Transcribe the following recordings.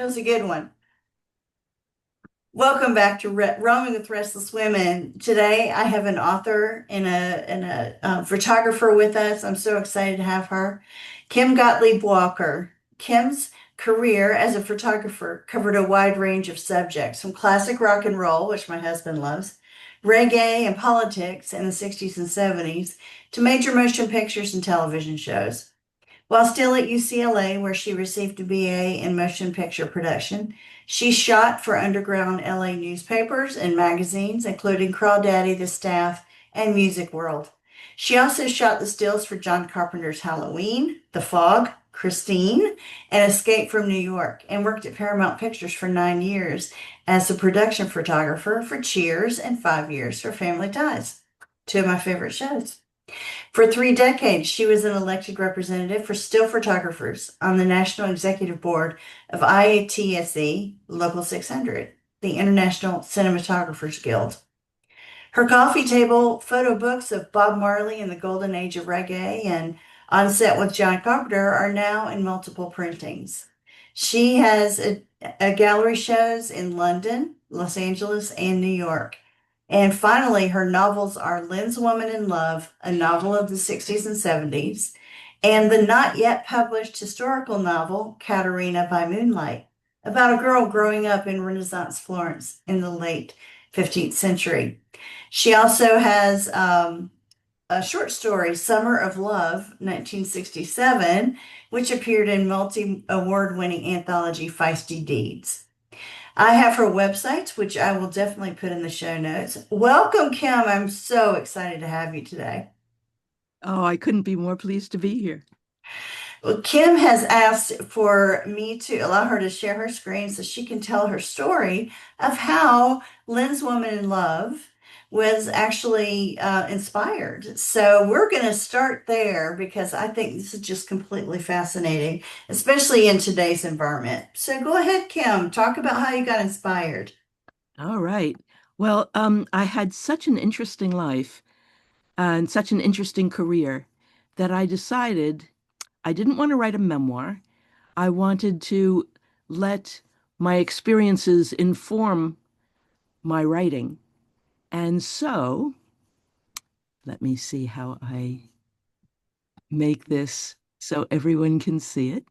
That was a good one. Welcome back to Roaming with Restless Women. Today, I have an author and a photographer with us. I'm so excited to have her, Kim Gottlieb Walker. Kim's career as a photographer covered a wide range of subjects, from classic rock and roll, which my husband loves, reggae and politics in the 60s and 70s, to major motion pictures and television shows. While still at UCLA, where she received a BA in motion picture production, she shot for underground LA newspapers and magazines, including Crawdaddy, The Staff, and Music World. She also shot the stills for John Carpenter's Halloween, The Fog, Christine, and Escape from New York, and worked at Paramount Pictures for 9 years as a production photographer for Cheers and 5 years for Family Ties, two of my favorite shows. For 3 decades, she was an elected representative for still photographers on the National Executive Board of IATSE Local 600, the International Cinematographers Guild. Her coffee table photo books of Bob Marley and the Golden Age of Reggae and On Set with John Carpenter are now in multiple printings. She has a gallery shows in London, Los Angeles, and New York. And finally, her novels are Lynn's Woman in Love, a novel of the 60s and 70s, and the not yet published historical novel, Caterina by Moonlight, about a girl growing up in Renaissance Florence in the late 15th century. She also has a short story, Summer of Love, 1967, which appeared in multi-award winning anthology Feisty Deeds. I have her websites, which I will definitely put in the show notes. Welcome, Kim. I'm so excited to have you today. Oh, I couldn't be more pleased to be here. Well, Kim has asked for me to allow her to share her screen so she can tell her story of how Lynn's Woman in Love was actually inspired. So we're going to start there because I think this is just completely fascinating, especially in today's environment. So go ahead, Kim, talk about how you got inspired. All right. Well, I had such an interesting life and such an interesting career that I decided I didn't want to write a memoir. I wanted to let my experiences inform my writing. And so, let me see how I make this so everyone can see it.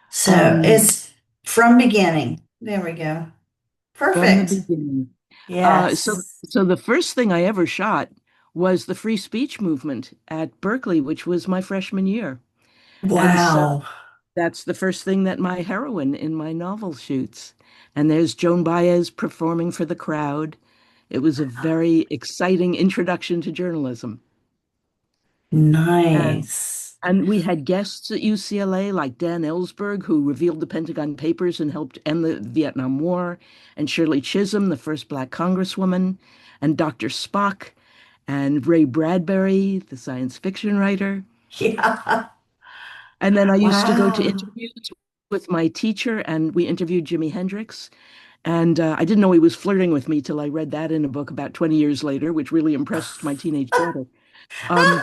So Um, it's from beginning. There we go. from the Perfect. beginning. Uh, so, Yes. so the first thing I ever shot was the free speech movement at Berkeley, which was my freshman year. And so Wow. that's the first thing that my heroine in my novel shoots. And there's Joan Baez performing for the crowd. It was a very exciting introduction to journalism. And Nice. and we had guests at UCLA like Dan Ellsberg, who revealed the Pentagon Papers and helped end the Vietnam War, and Shirley Chisholm, the first Black Congresswoman, and Dr. Spock, and Ray Bradbury, the science fiction writer. Yeah. And then I used to go to Wow. interviews with my teacher, and we interviewed Jimi Hendrix. And I didn't know he was flirting with me till I read that in a book about 20 years later, which really impressed my teenage daughter. Um,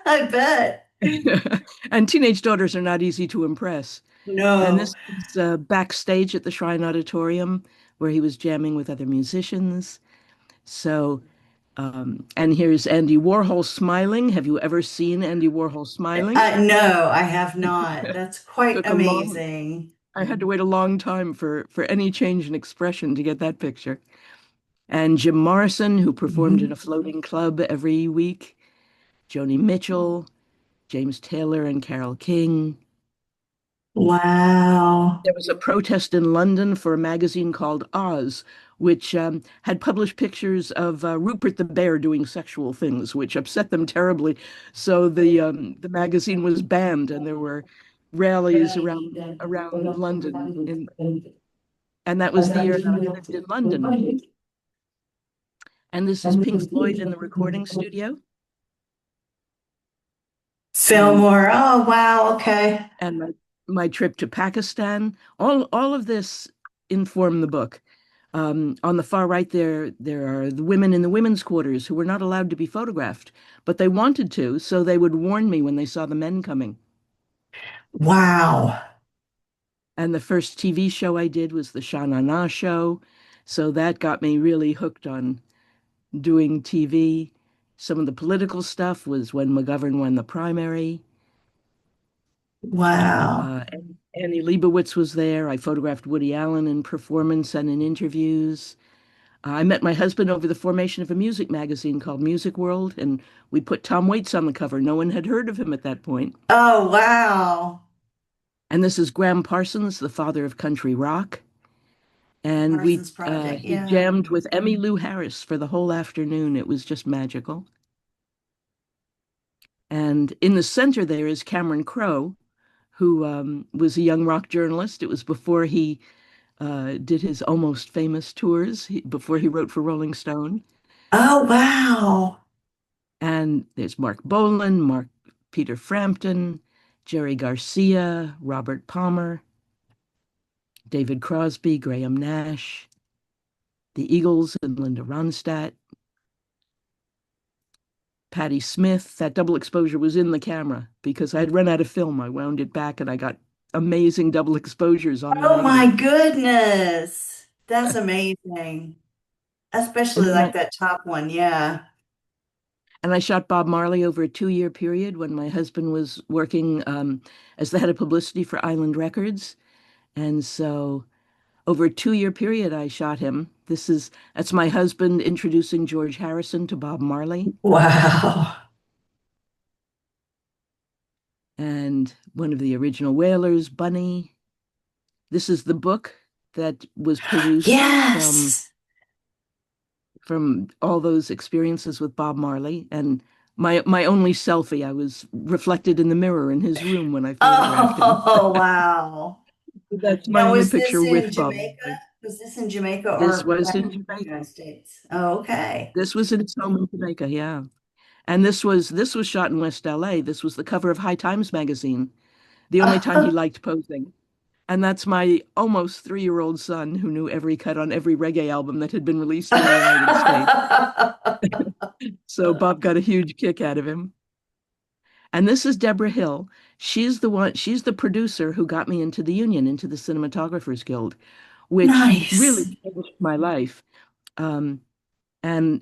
I bet. and teenage daughters are not easy to impress. And No. this was backstage at the Shrine Auditorium where he was jamming with other musicians. So, and here's Andy Warhol smiling. Have you ever seen Andy Warhol smiling? No, I have not. That's quite Took a long, amazing. I had to wait a long time for any change in expression to get that picture. And Jim Morrison, who performed in a Mhm. floating club every week, Joni Mitchell, James Taylor, and Carole King. Wow. There was a protest in London for a magazine called Oz, which had published pictures of Rupert the Bear doing sexual things, which upset them terribly. So the magazine was banned, and there were rallies around London. And that was the year that I lived in London. And this is Pink Floyd in the recording studio, and Fillmore. Oh, wow. Okay. and my trip to Pakistan. All of this informed the book. On the far right there are the women in the women's quarters who were not allowed to be photographed, but they wanted to, so they would warn me when they saw the men coming. Wow. And the first TV show I did was the Sha Na Na show. So that got me really hooked on doing TV. Some of the political stuff was when McGovern won the primary. Wow. Annie Leibovitz was there. I photographed Woody Allen in performance and in interviews. I met my husband over the formation of a music magazine called Music World, and we put Tom Waits on the cover. No one had heard of him at that point. Oh, wow. And this is Graham Parsons, the father of country rock. And Morrison's project. he Yeah. jammed with Emmylou Harris for the whole afternoon. It was just magical. And in the center there is Cameron Crowe, who was a young rock journalist. It was before he did his almost famous tours, before he wrote for Rolling Stone. Oh, wow. And there's Mark Bolan, Peter Frampton, Jerry Garcia, Robert Palmer, David Crosby, Graham Nash, the Eagles and Linda Ronstadt, Patti Smith. That double exposure was in the camera because I'd run out of film. I wound it back and I got amazing double exposures on the Oh, my negative. goodness. That's amazing. And Especially then like that top one. Yeah. I shot Bob Marley over a 2 year period when my husband was working as the head of publicity for Island Records. And so over a 2 year period, I shot him. That's my husband introducing George Harrison to Bob Marley. Wow. And one of the original Wailers, Bunny. This is the book that was produced Yes. from all those experiences with Bob Marley. And my only selfie, I was reflected in the mirror in his room when I photographed him. Oh, wow. That's my Now, only was this picture in with Bob Jamaica? Marley. Was this in Jamaica This or was back in in the Jamaica. United States? Oh, okay. This was in its home in Jamaica, yeah. And this was shot in West LA. This was the cover of High Times magazine, the only time he liked posing. And that's my almost 3 year old son who knew every cut on every reggae album that had been released in the United States. So Bob got a huge kick out of him. And this is Deborah Hill. She's the producer who got me into the union, into the Cinematographers Guild, which really Nice. changed my life. Um, and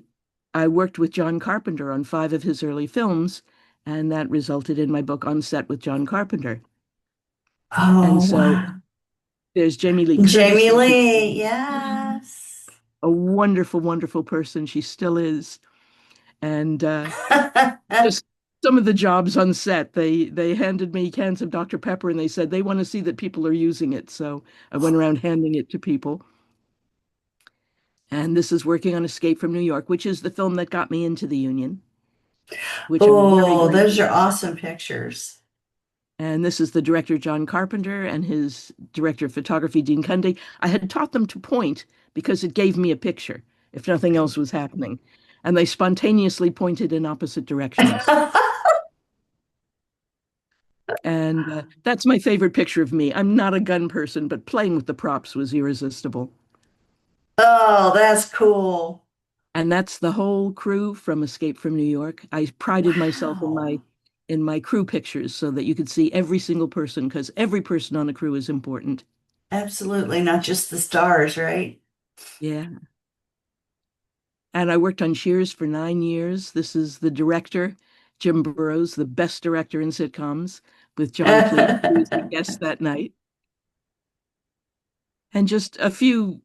I worked with John Carpenter on 5 of his early films, and that resulted in my book On Set with John Carpenter. And Oh, so wow. there's Jamie Lee Curtis, Jamie and she's Lee, yes. a wonderful, wonderful person. She still is. And just some of the jobs on set, they handed me cans of Dr. Pepper and they said they want to see that people are using it. So I went around handing it to people. And this is working on Escape from New York, which is the film that got me into the union, which I'm very Oh, those grateful are for. awesome pictures. And this is the director, John Carpenter, and his director of photography, Dean Cundy. I had taught them to point because it gave me a picture if nothing else was happening. And they spontaneously pointed in opposite directions. And that's my favorite picture of me. I'm not a gun person, but playing with the props was irresistible. Oh, that's cool. And that's the whole crew from Escape from New York. I prided myself in Wow. my crew pictures so that you could see every single person because every person on the crew is important. Absolutely, not just the stars, right? Yeah. And I worked on Cheers for 9 years. This is the director, Jim Burrows, the best director in sitcoms, with John Cleese, who was the guest that night. And just a few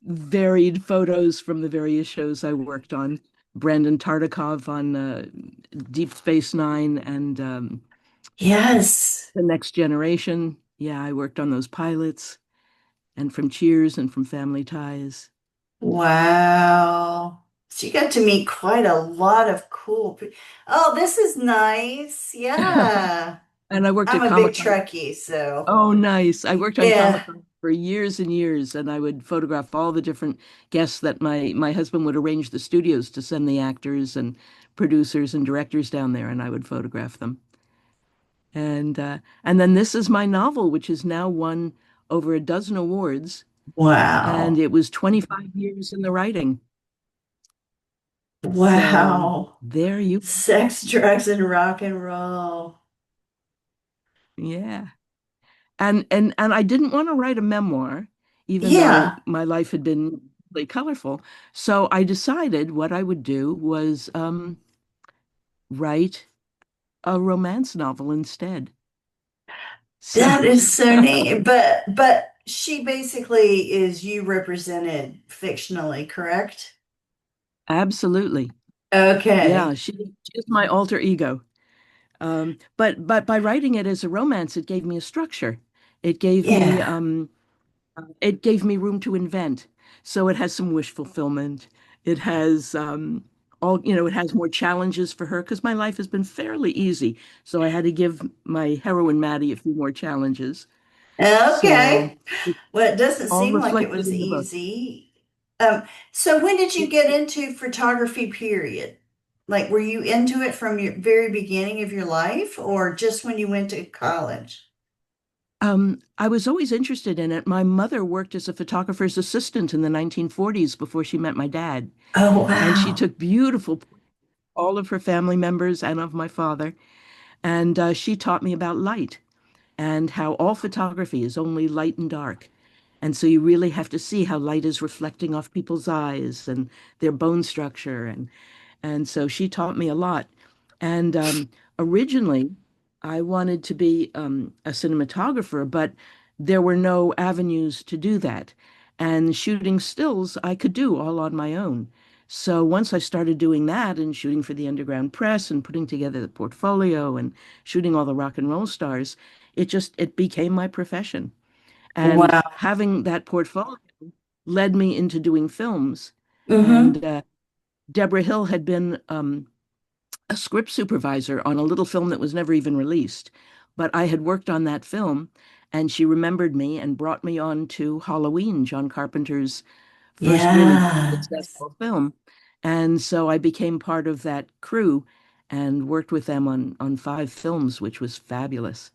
varied photos from the various shows I worked on. Brandon Tartikoff on Deep Space Nine and Yes. The Next Generation. Yeah, I worked on those pilots and from Cheers and from Family Ties. Wow. So you got to meet quite a lot of cool people. Oh, this is nice. Yeah. And I worked I'm at a big Comic-Con. Trekkie, so Oh, nice. I worked on yeah. Comic-Con for years and years, and I would photograph all the different guests that my husband would arrange the studios to send the actors and producers and directors down there, and I would photograph them. And then this is my novel, which has now won over a dozen awards, and Wow. it was 25 years in the writing. So Wow. there you, Sex, drugs, and rock and roll. yeah. And I didn't want to write a memoir, even though Yeah, my life had been really colorful. So I decided what I would do was write a romance novel instead. So that is so neat. But she basically is you represented fictionally, correct? absolutely. Yeah, Okay. she is my alter ego. But by writing it as a romance, it gave me a structure. It gave me Yeah. um, it gave me room to invent. So it has some wish fulfillment. It has it has more challenges for her because my life has been fairly easy. So I had to give my heroine Maddie a few more challenges. So Okay. it's Well, it doesn't all seem like it reflected was in the book. easy. So when did you It, get into photography, period? Like, were you into it from your very beginning of your life or just when you went to college? I was always interested in it. My mother worked as a photographer's assistant in the 1940s before she met my dad, Oh, and she wow. took beautiful all of her family members and of my father. And she taught me about light and how all photography is only light and dark. And so you really have to see how light is reflecting off people's eyes and their bone structure. And so she taught me a lot. And originally, I wanted to be a cinematographer, but there were no avenues to do that. And shooting stills, I could do all on my own. So once I started doing that and shooting for the Underground Press and putting together the portfolio and shooting all the rock and roll stars, it became my profession. And Wow. having that portfolio led me into doing films. Mm-hmm. And Deborah Hill had been a script supervisor on a little film that was never even released. But I had worked on that film, and she remembered me and brought me on to Halloween, John Carpenter's first really Yeah. successful film. And so I became part of that crew and worked with them on five films, which was fabulous.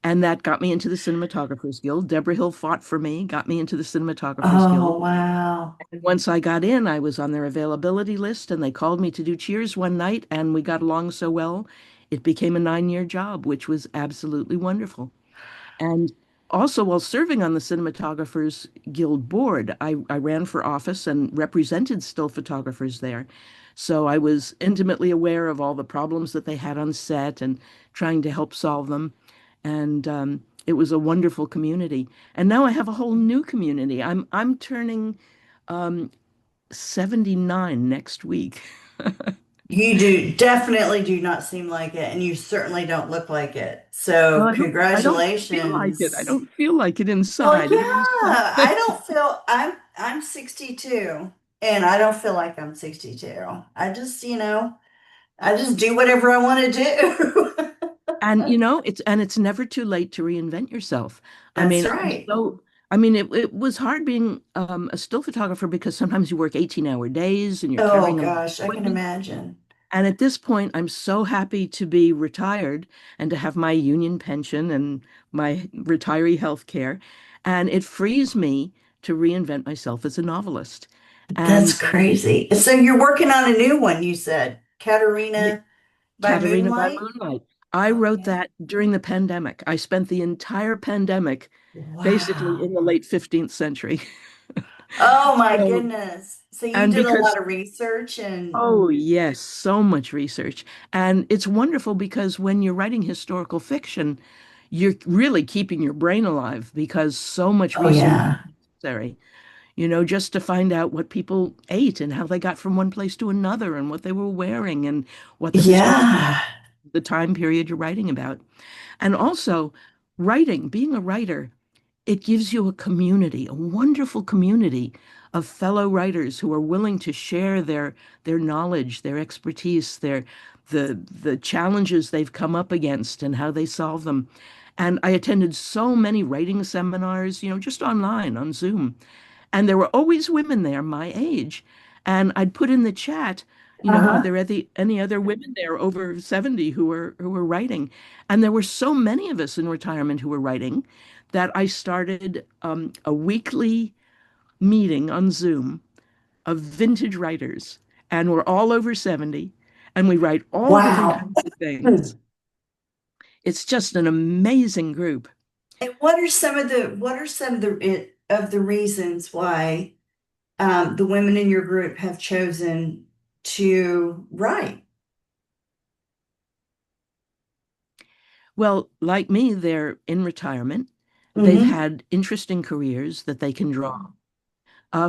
And that got me into the Cinematographers Guild. Deborah Hill fought for me, got me into the Cinematographers Oh, Guild. wow. And once I got in, I was on their availability list, and they called me to do Cheers one night, and we got along so well, it became a 9-year job, which was absolutely wonderful. And also, while serving on the Cinematographers Guild board, I ran for office and represented still photographers there. So I was intimately aware of all the problems that they had on set and trying to help solve them. And it was a wonderful community. And now I have a whole new community. I'm turning 79 next week. You definitely do not seem like it, and you certainly don't look like it. Well, So, I don't feel like it. I congratulations. don't feel like it Well, inside. yeah, It always I don't feel I'm 62 and I don't feel like I'm 62. I just, I just do whatever I want to do. And it's never too late to reinvent yourself. I That's mean, right. it was hard being a still photographer because sometimes you work 18-hour days and you're Oh carrying a lot of gosh, I can equipment. imagine. And at this point, I'm so happy to be retired and to have my union pension and my retiree health care. And it frees me to reinvent myself as a novelist. That's And crazy. So you're working on a new one, you said. Katerina by Katerina by Moonlight? Moonlight. I wrote Okay. that during the pandemic. I spent the entire pandemic basically Wow. in the late 15th century. Oh my So, goodness. So you and did a because, lot of research and oh, yes, so much research. And it's wonderful because when you're writing historical fiction, you're really keeping your brain alive because so much oh research is yeah. necessary, just to find out what people ate and how they got from one place to another and what they were wearing and what the historical Yeah. the time period you're writing about. And also, being a writer, it gives you a community, a wonderful community of fellow writers who are willing to share their knowledge, their expertise, the challenges they've come up against and how they solve them. And I attended so many writing seminars, just online on Zoom. And there were always women there my age. And I'd put in the chat, are Uh-huh. there any other women there over 70 who were writing? And there were so many of us in retirement who were writing that I started a weekly meeting on Zoom of vintage writers, and we're all over 70, and we write all different Wow. kinds of things. It's just an amazing group. And what are some of the reasons why the women in your group have chosen to write? Well, like me, they're in retirement. They've Mm-hmm. had interesting careers that they can draw.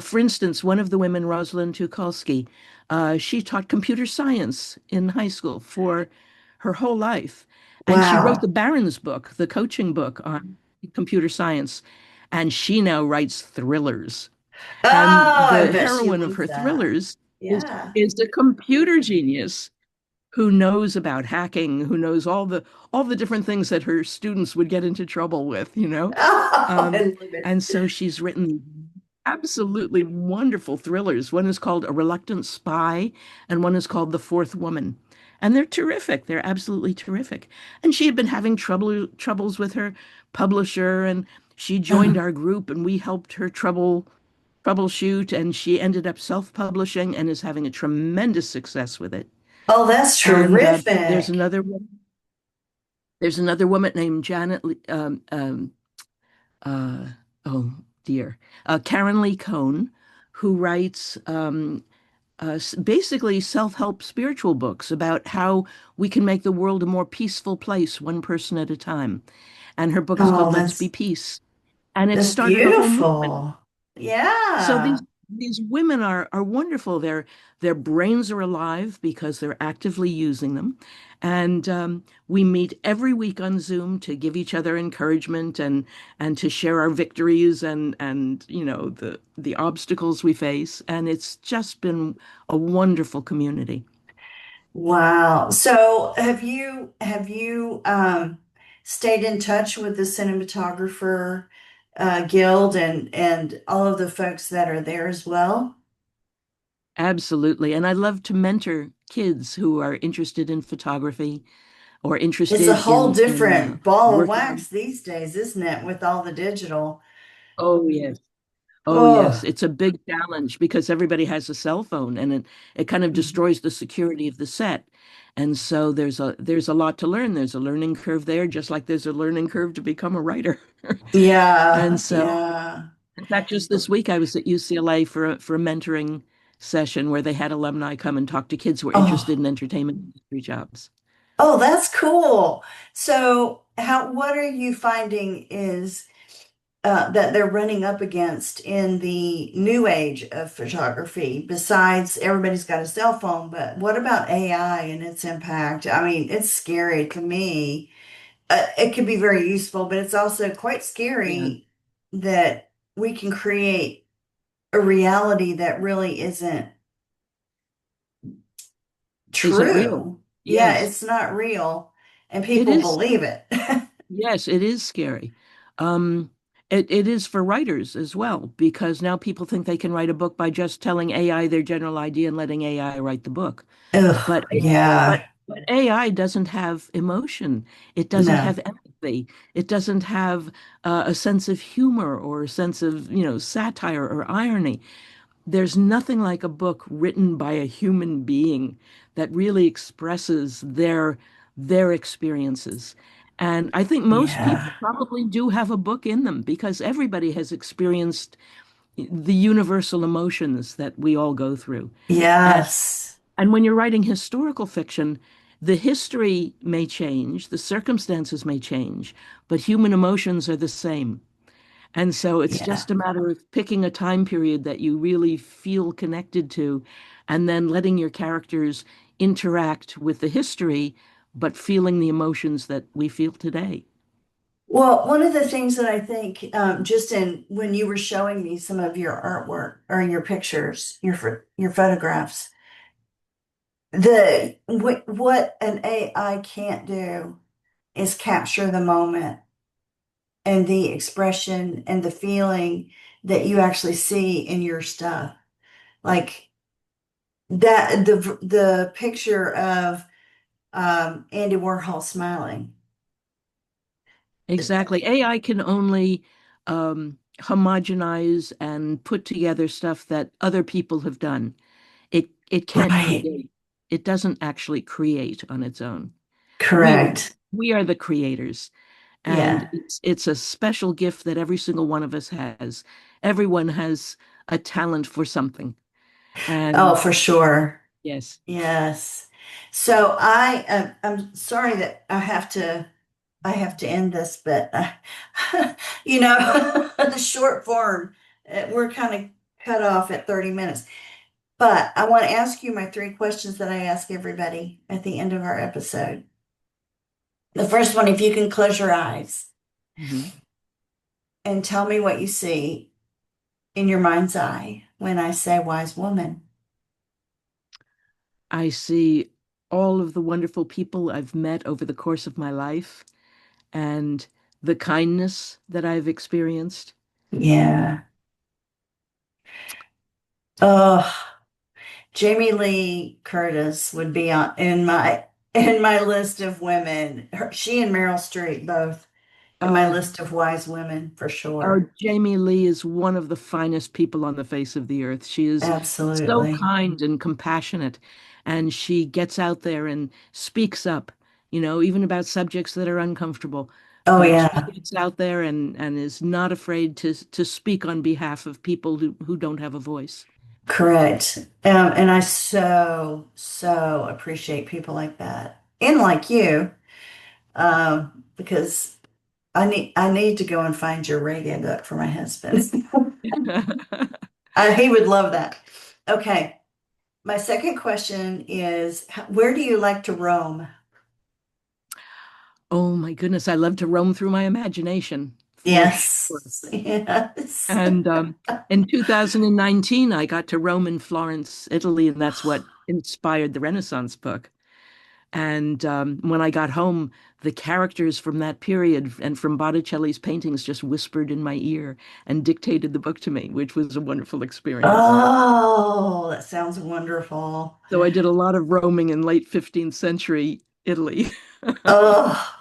For instance, one of the women, Rosalind Tukolsky, she taught computer science in high school for her whole life. And she wrote the Wow. Barron's book, the coaching book on computer science. And she now writes thrillers. And Oh, I the bet she heroine of loves her that. thrillers is, Yeah. is a computer genius who knows about hacking, who knows all the different things that her students would get into trouble with, you know? Oh, I Um, love it. and so she's written absolutely wonderful thrillers. One is called A Reluctant Spy, and one is called The Fourth Woman. And they're terrific. They're absolutely terrific. And she had been having troubles with her publisher, and she joined our group, and we helped her troubleshoot, and she ended up self-publishing and is having a tremendous success with it. Oh, that's And terrific. there's another woman named Janet, uh, oh dear, Karen Lee Cohn, who writes basically self-help spiritual books about how we can make the world a more peaceful place, one person at a time. And her book is Oh, called Let's Be Peace. And it that's started a whole movement. beautiful. So Yeah. these women are wonderful. Their brains are alive because they're actively using them, and we meet every week on Zoom to give each other encouragement and to share our victories and you know the obstacles we face. And it's just been a wonderful community. Wow. So have you stayed in touch with the cinematographer guild and all of the folks that are there as well? Absolutely, and I love to mentor kids who are interested in photography or It's a interested whole in different ball of working. wax these days, isn't it, with all the digital? Oh yes. Oh, yes, Oh, it's a big challenge because everybody has a cell phone and it kind of destroys the security of the set. And so there's a lot to learn. There's a learning curve there, just like there's a learning curve to become a writer. And yeah, so, yeah. in fact, just this week I was at UCLA for a mentoring session where they had alumni come and talk to kids who are interested Oh, in entertainment industry jobs. oh, that's cool. So, what are you finding is that they're running up against in the new age of photography? Besides, everybody's got a cell phone, but what about AI and its impact? I mean, it's scary to me. It can be very useful, but it's also quite Yeah. scary that we can create a reality that really isn't Isn't real. true. Yeah, Yes. it's not real, and It people is. believe it. Yes, it is scary. Um, it is for writers as well, because now people think they can write a book by just telling AI their general idea and letting AI write the book. Ugh, But yeah, but AI doesn't have emotion. It doesn't no, have empathy. It doesn't have a sense of humor or a sense of, satire or irony. There's nothing like a book written by a human being that really expresses their experiences. And I think most people yeah, probably do have a book in them because everybody has experienced the universal emotions that we all go through. And yes, and when you're writing historical fiction, the history may change, the circumstances may change, but human emotions are the same. And so it's yeah. just a matter of picking a time period that you really feel connected to, and then letting your characters interact with the history, but feeling the emotions that we feel today. Well, one of the things that I think, just in when you were showing me some of your artwork or your pictures, your photographs, what an AI can't do is capture the moment and the expression and the feeling that you actually see in your stuff. Like that, the picture of Andy Warhol smiling. Exactly. AI can only homogenize and put together stuff that other people have done. It can't Right. create. It doesn't actually create on its own. We Correct. we are the creators. And Yeah. it's a special gift that every single one of us has. Everyone has a talent for something. Oh, And for sure. yes. Yes. So I'm sorry that I have to end this, but the short form, we're kind of cut off at 30 minutes. But I want to ask you my three questions that I ask everybody at the end of our episode. The first one, if you can close your eyes Mhm. and tell me what you see in your mind's eye when I say wise woman. I see all of the wonderful people I've met over the course of my life and the kindness that I've experienced. Yeah. Oh, Jamie Lee Curtis would be on in my list of women. She and Meryl Streep both in my Oh, list of wise women for oh, sure. Jamie Lee is one of the finest people on the face of the earth. She is so Absolutely. kind and compassionate, and she gets out there and speaks up, even about subjects that are uncomfortable. Oh But she yeah, gets out there and is not afraid to speak on behalf of people who don't have a voice. correct. And I so appreciate people like that and like you, because I need to go and find your radio book for my husband. He would love that. Okay. My second question is, where do you like to roam? Oh my goodness, I love to roam through my imagination for sure. Yes. Yes. And in 2019, I got to Rome and Florence, Italy, and that's what inspired the Renaissance book. And when I got home, the characters from that period and from Botticelli's paintings just whispered in my ear and dictated the book to me, which was a wonderful experience. Oh, that sounds wonderful. So I did a lot of roaming in late 15th century Italy. Oh,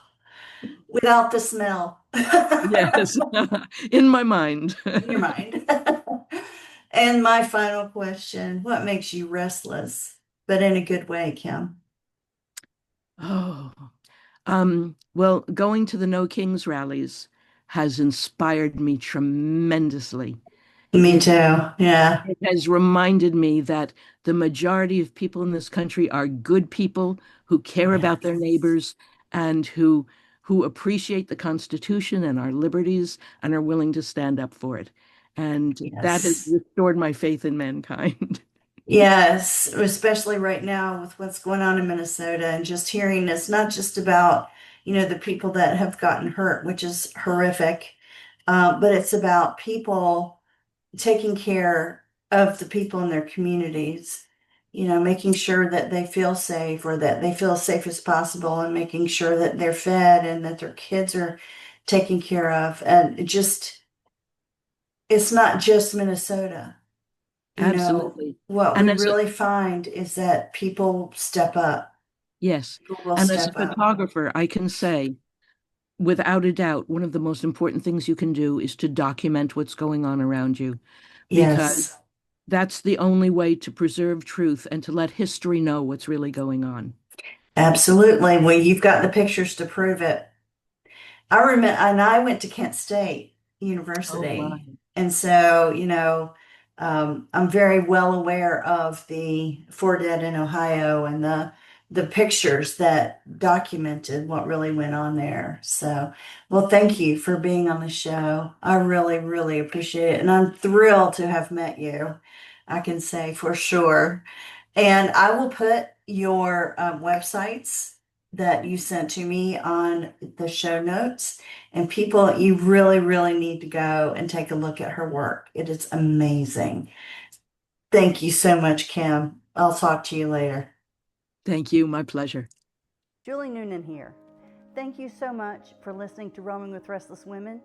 without the smell Yes, in my mind. in your mind. And my final question, what makes you restless, but in a good way, Kim? Oh, well, going to the No Kings rallies has inspired me tremendously. Me It too. Yeah. it has reminded me that the majority of people in this country are good people who care about their Yes. neighbors and who appreciate the Constitution and our liberties and are willing to stand up for it. And that has Yes. restored my faith in mankind. Yes, especially right now with what's going on in Minnesota and just hearing it's not just about, the people that have gotten hurt, which is horrific, but it's about people taking care of the people in their communities, making sure that they feel safe or that they feel as safe as possible and making sure that they're fed and that their kids are taken care of. And it's not just Minnesota. Absolutely. What we And as a, really find is that people step up. yes, People will and as a step up. photographer, I can say without a doubt, one of the most important things you can do is to document what's going on around you, because Yes, that's the only way to preserve truth and to let history know what's really going on. absolutely. Well, you've got the pictures to prove it. I remember, and I went to Kent State Oh my. University. And so, I'm very well aware of the Four Dead in Ohio and the pictures that documented what really went on there. So, well, thank you for being on the show. I really, really appreciate it. And I'm thrilled to have met you, I can say for sure. And I will put your websites that you sent to me on the show notes. And people, you really, really need to go and take a look at her work. It is amazing. Thank you so much, Kim. I'll talk to you later. Thank you. My pleasure. Julie Noonan here. Thank you so much for listening to Roaming with Restless Women.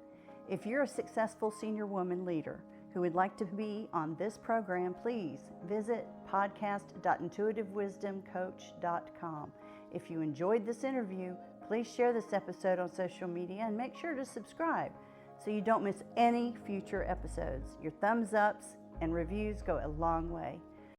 If you're a successful senior woman leader who would like to be on this program, please visit podcast.intuitivewisdomcoach.com. If you enjoyed this interview, please share this episode on social media and make sure to subscribe so you don't miss any future episodes. Your thumbs ups and reviews go a long way.